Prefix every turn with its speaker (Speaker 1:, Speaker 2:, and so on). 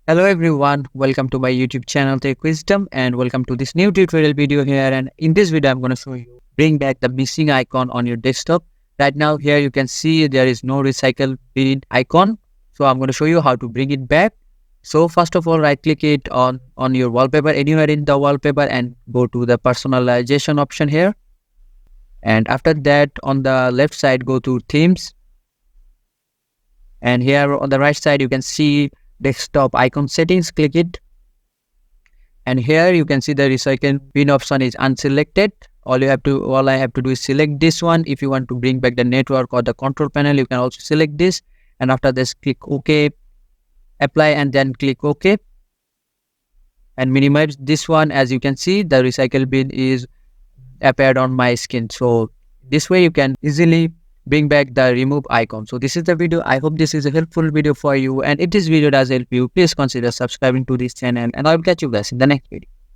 Speaker 1: Hello everyone, welcome to my YouTube channel Tech Wisdom and welcome to this new tutorial video here. And in this video I'm going to show you bring back the missing icon on your desktop. Right now here you can see there is no recycle bin icon. So I'm going to show you how to bring it back. So first of all, right click it on your wallpaper, anywhere in the wallpaper, and go to the personalization option here. And after that, on the left side, go to themes. And here on the right side you can see desktop icon settings. Click it, and here you can see the recycle bin option is unselected. All I have to do is select this one. If you want to bring back the network or the control panel, you can also select this, and after this click OK, apply, and then click OK and minimize this one. As you can see, the recycle bin is appeared on my screen. So this way you can easily bring back the remove icon. So this is the video. I hope this is a helpful video for you, and if this video does help you, please consider subscribing to this channel, and I will catch you guys in the next video.